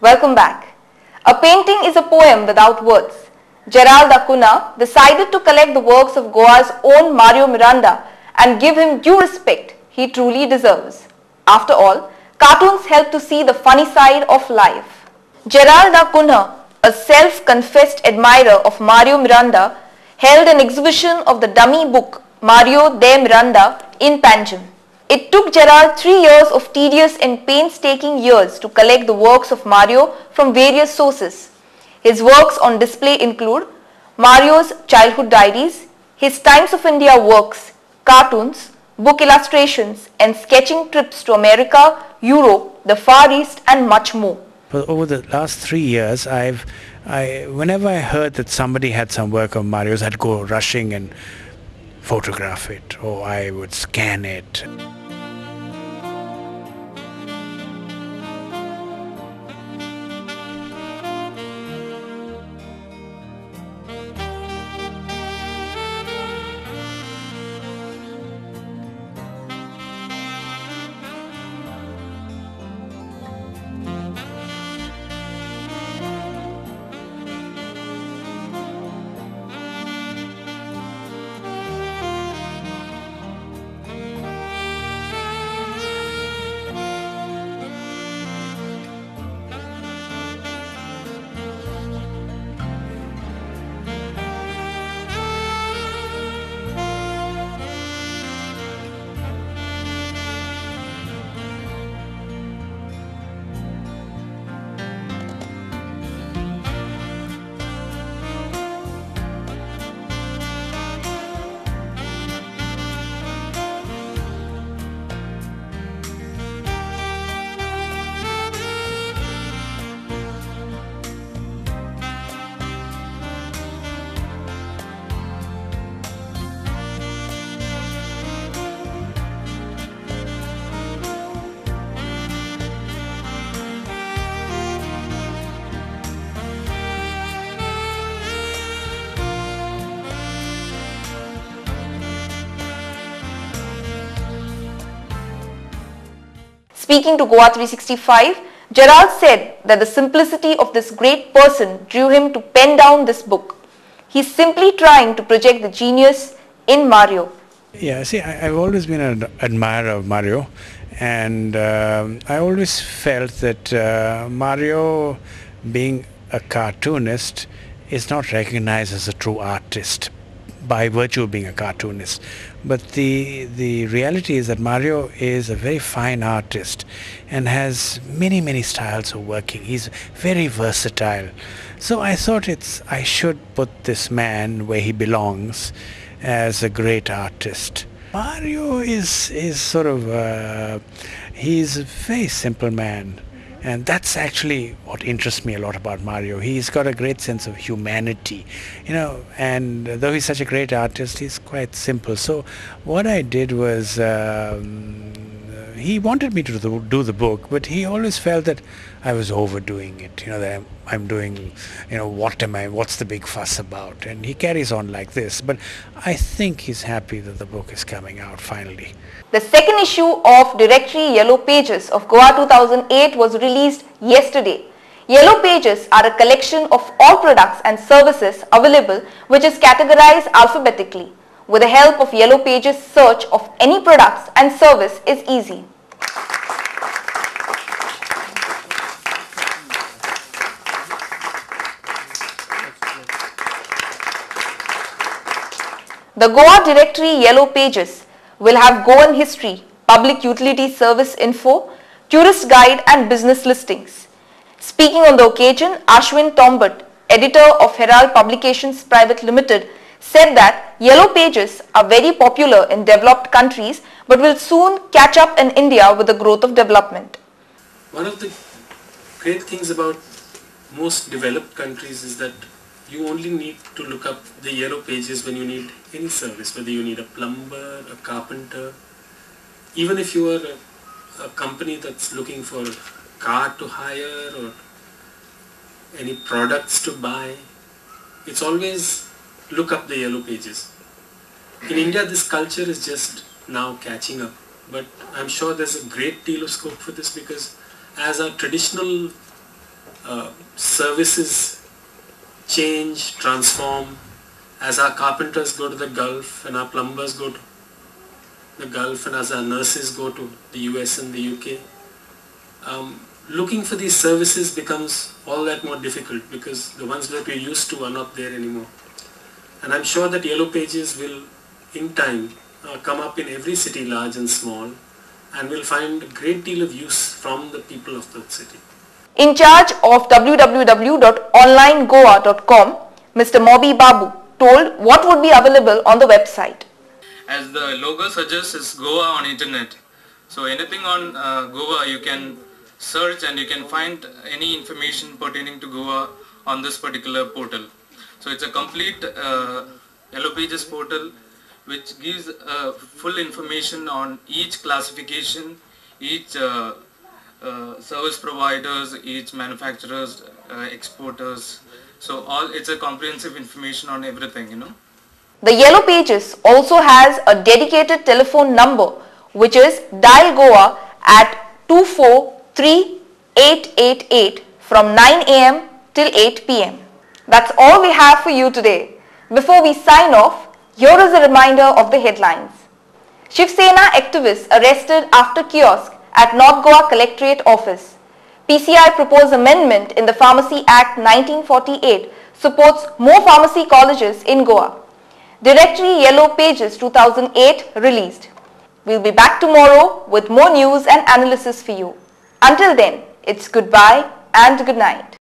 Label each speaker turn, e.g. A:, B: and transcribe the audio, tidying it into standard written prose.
A: Welcome back. A painting is a poem without words. Gerald Acuna decided to collect the works of Goa's own Mario Miranda and give him due respect he truly deserves. After all, cartoons help to see the funny side of life. Gerald Acuna, a self-confessed admirer of Mario Miranda, held an exhibition of the dummy book Mario de Miranda in Panjim. It took Gerald 3 years of tedious and painstaking years to collect the works of Mario from various sources. His works on display include Mario's childhood diaries, his Times of India works, cartoons, book illustrations and sketching trips to America, Europe, the Far East and much more.
B: Over the last 3 years, whenever I heard that somebody had some work of Mario's, I'd go rushing and photograph it, or I would scan it.
A: Speaking to Goa 365, Gerald said that the simplicity of this great person drew him to pen down this book. He's simply trying to project the genius in Mario.
B: Yeah, see, I've always been an admirer of Mario, and I always felt that Mario, being a cartoonist, is not recognized as a true artist by virtue of being a cartoonist. But the reality is that Mario is a very fine artist and has many styles of working. He's very versatile. So I thought I should put this man where he belongs as a great artist. Mario is sort of, he's a very simple man. And that's actually what interests me a lot about Mario. He's got a great sense of humanity, and though he's such a great artist, he's quite simple. So what I did was, he wanted me to do the book, but he always felt that I was overdoing it, that I'm doing, what's the big fuss about? And he carries on like this, but I think he's happy that the book is coming out finally.
A: The second issue of Directory Yellow Pages of Goa 2008 was released yesterday. Yellow Pages are a collection of all products and services available which is categorized alphabetically. With the help of Yellow Pages, search of any products and service is easy. The Goa Directory Yellow Pages will have Goan history, public utility service info, tourist guide and business listings. Speaking on the occasion, Ashwin Tombut, editor of Herald Publications Private Limited, said that Yellow Pages are very popular in developed countries but will soon catch up in India with the growth of development.
C: One of the great things about most developed countries is that you only need to look up the Yellow Pages when you need any service, whether you need a plumber, a carpenter, even if you are a company that's looking for a car to hire or any products to buy, it's always look up the Yellow Pages. In India, this culture is just now catching up, but I'm sure there's a great deal of scope for this, because as our traditional services change, transform, as our carpenters go to the Gulf and our plumbers go to the Gulf and as our nurses go to the US and the UK. Looking for these services becomes all that more difficult because the ones that we're used to are not there anymore. And I'm sure that Yellow Pages will, in time, come up in every city, large and small, and will find a great deal of use from the people of that city.
A: In charge of www.onlinegoa.com, Mr. Mobby Babu told what would be available on the website.
D: As the logo suggests, is Goa on internet. So anything on Goa you can search and you can find any information pertaining to Goa on this particular portal. So it's a complete Yellow Pages portal which gives full information on each classification, each service providers, each manufacturers, exporters. So it's a comprehensive information on everything, you know.
A: The Yellow Pages also has a dedicated telephone number which is Dial Goa at 243-888 from 9 am till 8 pm. That's all we have for you today. Before we sign off, here is a reminder of the headlines. Shiv Sena activists arrested after kiosk at North Goa Collectorate Office. PCI proposed amendment in the Pharmacy Act 1948 supports more pharmacy colleges in Goa. Directory Yellow Pages 2008 released. We'll be back tomorrow with more news and analysis for you. Until then, it's goodbye and good night.